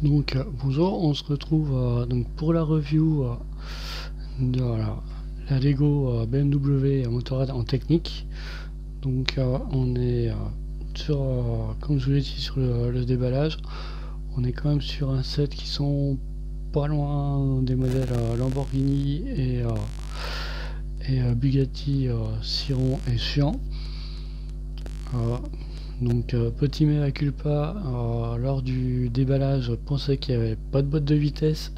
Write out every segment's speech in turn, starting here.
Donc bonjour, on se retrouve donc pour la review de la Lego BMW Motorrad en technique. Donc on est sur, comme je vous l'ai dit, sur le déballage. On est quand même sur un set qui sont pas loin des modèles Lamborghini et Bugatti Chiron et Chiant. Donc petit mea culpa, lors du déballage, je pensais qu'il n'y avait pas de boîte de vitesse.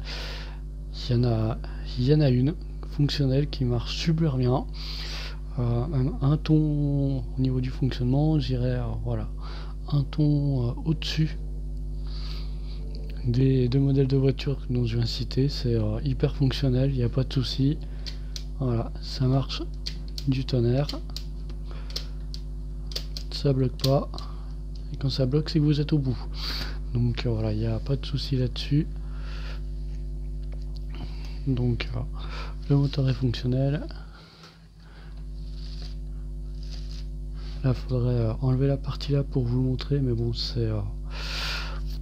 Il y en a une fonctionnelle qui marche super bien. Même un ton au niveau du fonctionnement, j'irais voilà, un ton au-dessus des deux modèles de voitures dont je viens de citer. C'est hyper fonctionnel, il n'y a pas de souci. Voilà, ça marche du tonnerre. Ça bloque pas, et quand ça bloque c'est que vous êtes au bout, donc voilà, il n'y a pas de souci là-dessus. Donc le moteur est fonctionnel. Là faudrait enlever la partie là pour vous le montrer, mais bon, c'est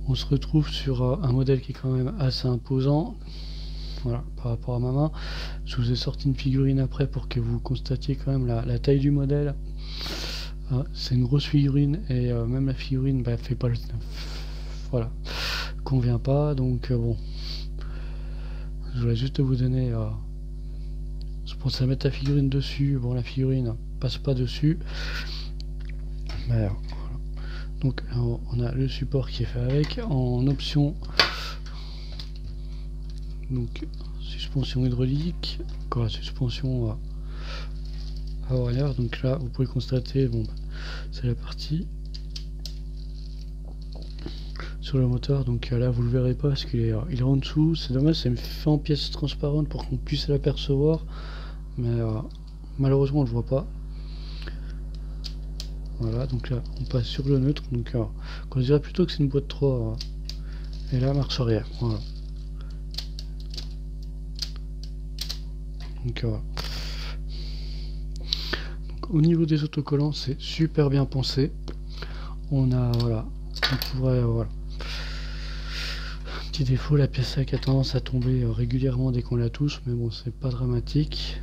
on se retrouve sur un modèle qui est quand même assez imposant. Voilà, par rapport à ma main, je vous ai sorti une figurine après pour que vous constatiez quand même la taille du modèle. C'est une grosse figurine et même la figurine fait pas le... Voilà, convient pas, donc bon. Je voulais juste vous donner... je pensais mettre la figurine dessus, bon la figurine passe pas dessus. Mais voilà. Donc on a le support qui est fait avec, en option. Donc suspension hydraulique, encore la suspension avant arrière. Donc là vous pouvez constater, bon c'est la partie sur le moteur, donc là vous le verrez pas parce qu'il est, il est en dessous. C'est dommage, c'est fait en pièces transparentes pour qu'on puisse l'apercevoir, mais malheureusement on le voit pas. Voilà, donc là on passe sur le neutre, donc on dirait plutôt que c'est une boîte 3 et là marche arrière. Voilà, donc voilà. Au niveau des autocollants, c'est super bien pensé. On a, voilà, on pourrait, voilà. Petit défaut, la pièce sec a tendance à tomber régulièrement dès qu'on la touche, mais bon, c'est pas dramatique.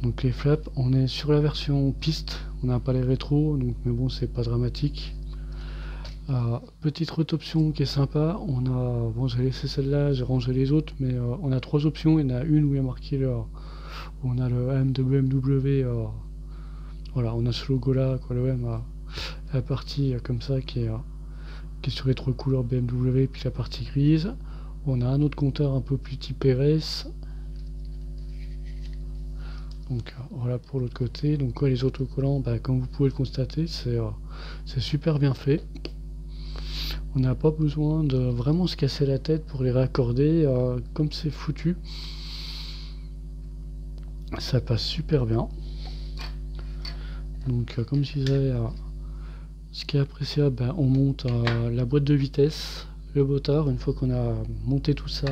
Donc les flaps, on est sur la version piste, on n'a pas les rétros, donc, mais bon, c'est pas dramatique. Petite autre option qui est sympa, on a, bon, j'ai laissé celle-là, j'ai rangé les autres, mais on a trois options. Il y en a une où il y a marqué on a le M de BMW. Voilà, on a ce logo là, quoi, le M, la partie comme ça qui est sur les trois couleurs BMW, puis la partie grise. On a un autre compteur un peu plus type RS. Donc voilà pour l'autre côté. Donc quoi, les autocollants, comme vous pouvez le constater, c'est super bien fait. On n'a pas besoin de vraiment se casser la tête pour les raccorder, comme c'est foutu. Ça passe super bien. Donc comme je disais, ce qui est appréciable, on monte la boîte de vitesse, le moteur. Une fois qu'on a monté tout ça,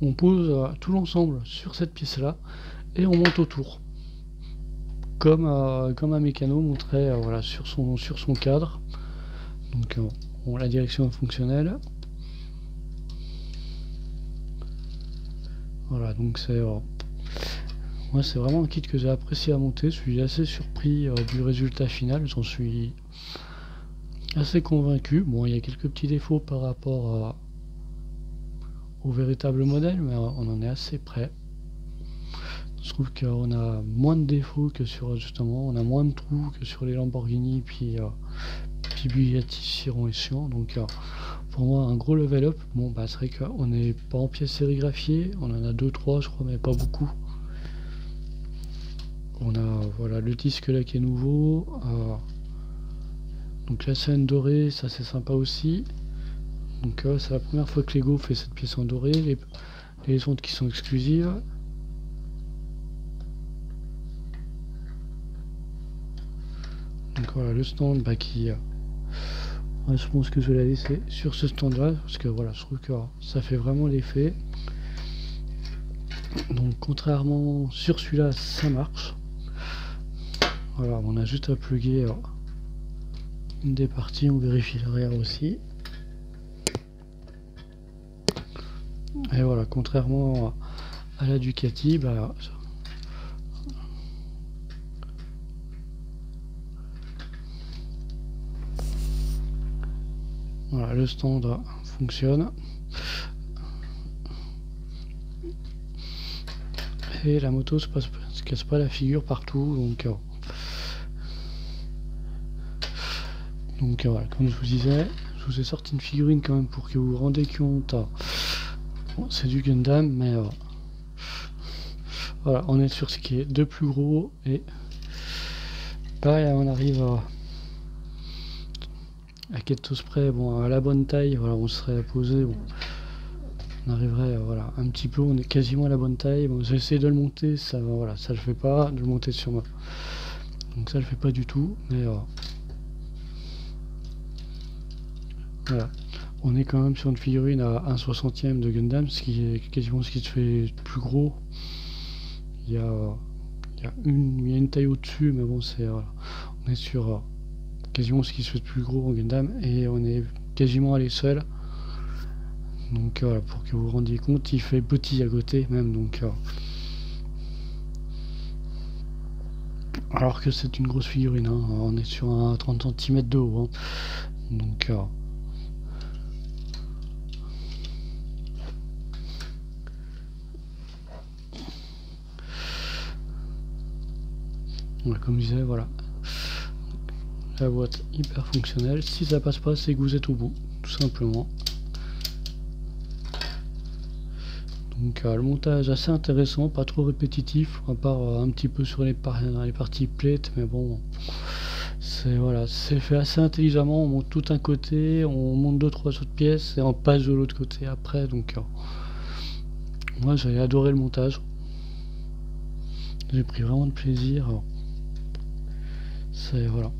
on pose tout l'ensemble sur cette pièce là et on monte autour, comme un mécano montrait voilà, sur son cadre. Donc bon, la direction est fonctionnelle. Voilà, donc moi c'est vraiment un kit que j'ai apprécié à monter. Je suis assez surpris du résultat final, j'en suis assez convaincu. Bon, il y a quelques petits défauts par rapport au véritable modèle, mais on en est assez près. Je trouve qu'on a moins de défauts que sur, justement, on a moins de trous que sur les Lamborghini, puis Bugatti Chiron et Chiant. Donc pour moi un gros level up. Bon c'est vrai qu'on n'est pas en pièces sérigraphiées, on en a 2-3 je crois, mais pas beaucoup. On a voilà le disque là qui est nouveau, donc la scène dorée, ça c'est sympa aussi. Donc c'est la première fois que Lego fait cette pièce en doré, les ondes qui sont exclusives. Donc voilà le stand qui je pense que je vais la laisser sur ce stand là parce que voilà, je trouve que ça fait vraiment l'effet. Donc contrairement sur celui-là, ça marche. Voilà, on a juste à plugger une des parties, on vérifie l'arrière aussi. Et voilà, contrairement à la Ducati, bah, voilà, le stand fonctionne. Et la moto se casse pas la figure partout, donc voilà, comme je vous disais, je vous ai sorti une figurine quand même pour que vous vous rendez compte. Bon, c'est du Gundam, mais voilà, on est sur ce qui est de plus gros. Et pareil, on arrive à quelque chose près, bon, à la bonne taille. Voilà, on serait posé, bon, on arriverait, voilà, un petit peu, on est quasiment à la bonne taille. Bon, j'ai essayé de le monter, ça, voilà, ça le fait pas, de le monter sur moi. Donc ça le fait pas du tout, mais voilà. On est quand même sur une figurine à 1/60e de Gundam, ce qui est quasiment ce qui se fait plus gros. Il y a une taille au-dessus, mais bon, c'est voilà. On est sur quasiment ce qui se fait de plus gros en Gundam, et on est quasiment à les seuls. Donc voilà, pour que vous vous rendiez compte, il fait petit à côté même, donc alors que c'est une grosse figurine, hein. On est sur un 30 cm de haut, hein. Donc voilà, comme je disais, voilà, la boîte hyper fonctionnelle. Si ça passe pas, c'est que vous êtes au bout, tout simplement. Donc le montage assez intéressant, pas trop répétitif, à part un petit peu sur les parties plates, mais bon, c'est voilà, c'est fait assez intelligemment. On monte tout un côté, on monte 2-3 autres pièces et on passe de l'autre côté après. Donc moi j'ai adoré le montage, j'ai pris vraiment de plaisir. C'est voilà,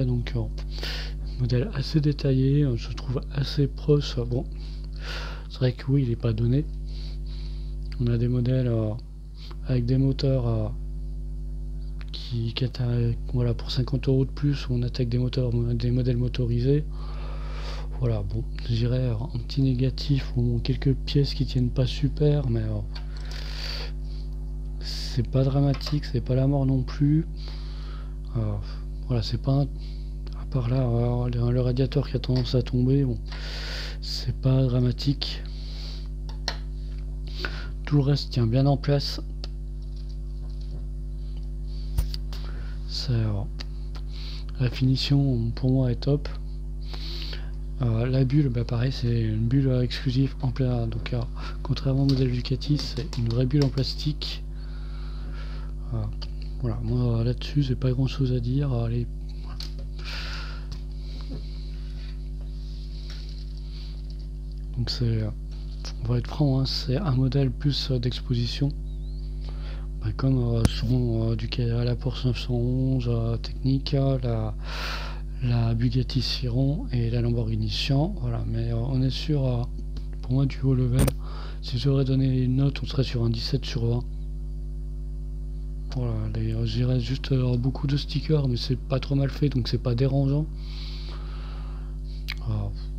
donc modèle assez détaillé, je trouve assez proche. Bon, c'est vrai que oui, il n'est pas donné. On a des modèles avec des moteurs qui attaquent, voilà, pour 50 € de plus, on attaque des modèles motorisés. Voilà, bon, je dirais un petit négatif, ou quelques pièces qui tiennent pas super, mais c'est pas dramatique, c'est pas la mort non plus. Voilà, c'est pas à part là, le radiateur qui a tendance à tomber, bon, c'est pas dramatique. Tout le reste tient bien en place. La finition pour moi est top. La bulle, bah pareil, c'est une bulle exclusive en plat. Donc contrairement au modèle Ducati, c'est une vraie bulle en plastique. Voilà, moi là-dessus j'ai pas grand chose à dire. Allez, donc on va être franc, hein, c'est un modèle plus d'exposition. Bah, comme sont à la Porsche 911 technique, la Bugatti Chiron et la Lamborghini Sian. Voilà, mais on est sur pour moi du haut level. Si j'aurais donné une note, on serait sur un 17/20. Voilà, j'irais juste beaucoup de stickers, mais c'est pas trop mal fait, donc c'est pas dérangeant.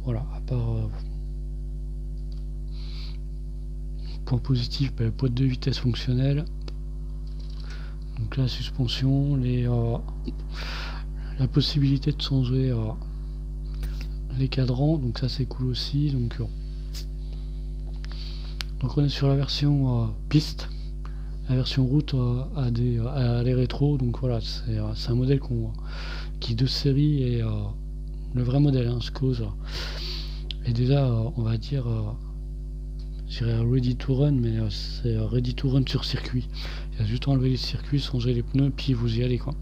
Voilà, à part point positif, bah, boîte de vitesse fonctionnelle. Donc la suspension, la possibilité de changer les cadrans, donc ça c'est cool aussi. Donc on est sur la version piste. La version route a les rétros, donc voilà, c'est un modèle qui de série est le vrai modèle, hein, je cause. Et déjà, on va dire, je dirais ready to run, mais c'est ready to run sur circuit. Il y a juste à enlever les circuits, changer les pneus, puis vous y allez, quoi.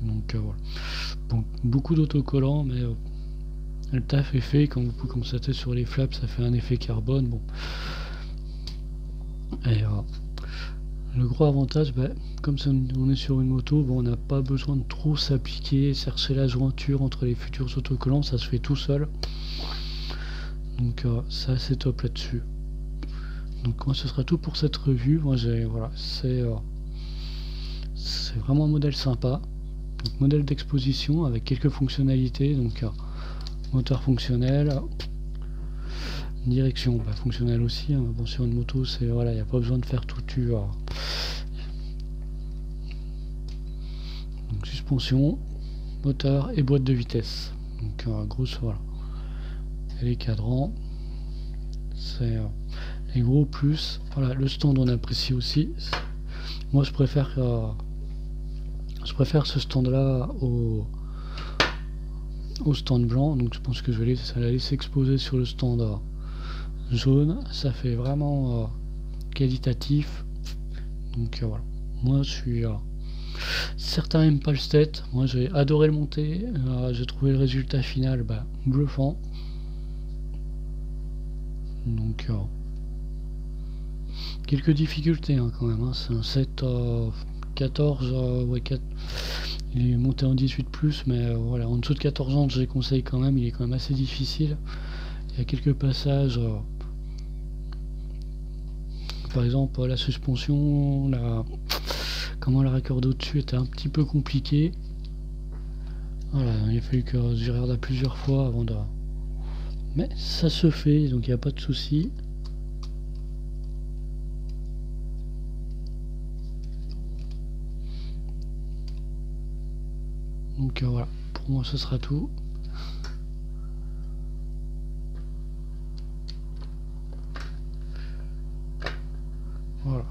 Donc voilà. Bon, beaucoup d'autocollants, mais le taf est fait. Quand vous pouvez constater sur les flaps, ça fait un effet carbone. Bon. Et le gros avantage, bah, comme on est sur une moto, bon, on n'a pas besoin de trop s'appliquer, chercher la jointure entre les futurs autocollants, ça se fait tout seul. Donc c'est assez top là-dessus. Donc moi ce sera tout pour cette revue. Moi voilà, c'est vraiment un modèle sympa. Donc modèle d'exposition avec quelques fonctionnalités. Donc Moteur fonctionnel. Direction, bah, fonctionnelle aussi, hein. Bon, sur une moto, c'est voilà, il n'y a pas besoin de faire tout tu. Donc suspension, moteur et boîte de vitesse. Donc grosse voilà. Et les cadrans, c'est les gros plus. Voilà, le stand on apprécie aussi. Moi je préfère ce stand là au stand blanc, donc je pense que je vais la laisser exposer sur le stand jaune. Ça fait vraiment qualitatif. Donc voilà, moi je suis certains n'aiment pas le stat, moi j'ai adoré le monter, j'ai trouvé le résultat final bluffant. Donc quelques difficultés hein, quand même, hein. C'est un 7 14, ouais, 4, il est monté en 18 plus, mais voilà, en dessous de 14 ans je les conseille quand même, il est quand même assez difficile. Il y a quelques passages, par exemple la suspension, comment la raccorder au-dessus était un petit peu compliqué. Voilà, il a fallu que je regarde plusieurs fois avant de... Mais ça se fait, donc il n'y a pas de souci. Donc voilà, pour moi ce sera tout. Voilà,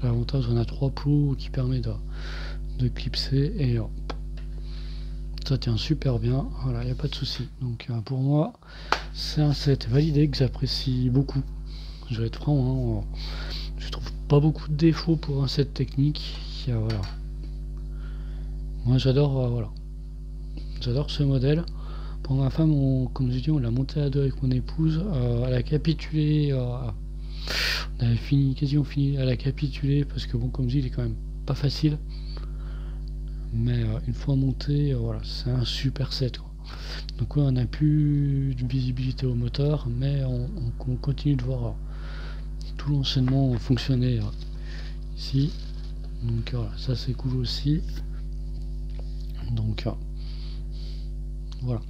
l'avantage on a 3 plots qui permet de clipser et ça tient super bien, voilà, il n'y a pas de souci. Donc pour moi c'est un set validé que j'apprécie beaucoup, je vais être franc, hein, je trouve pas beaucoup de défauts pour un set technique. Voilà, moi j'adore, voilà, j'adore ce modèle. Pour ma femme, comme je dis, on l'a monté à deux avec mon épouse, elle a capitulé, on avait quasiment fini, elle a capitulé parce que bon, comme je dis, il est quand même pas facile. Mais une fois monté, voilà, c'est un super set quoi. Donc ouais, on n'a plus de visibilité au moteur, mais on continue de voir tout l'enchaînement fonctionner ici. Donc voilà, ça c'est cool aussi. Donc voilà.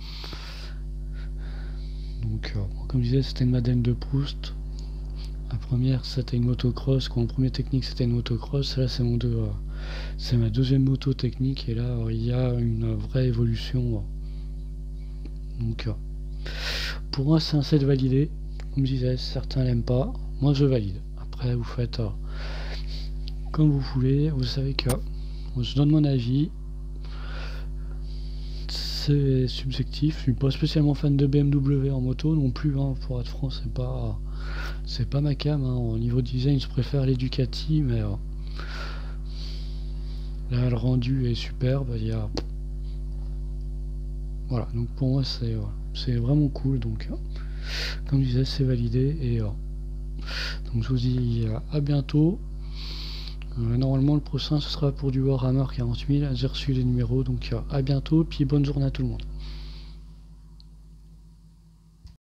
Donc comme je disais, c'était une Madeleine de Proust. La première c'était une motocross, quand le premier technique c'était une motocross, là c'est c'est ma deuxième moto technique et là il y a une vraie évolution. Donc pour moi c'est un set validé, comme je disais, certains l'aiment pas, moi je valide. Après vous faites comme vous voulez, vous savez que je donne mon avis, c'est subjectif, je suis pas spécialement fan de BMW en moto non plus, hein, pour être franc, c'est pas ma cam, hein. Au niveau design je préfère les Ducati, mais là le rendu est superbe, voilà, donc pour moi c'est vraiment cool. Donc comme je disais, c'est validé et donc je vous dis à bientôt. Normalement le prochain ce sera pour du Warhammer 40 000, j'ai reçu les numéros, donc à bientôt, puis bonne journée à tout le monde.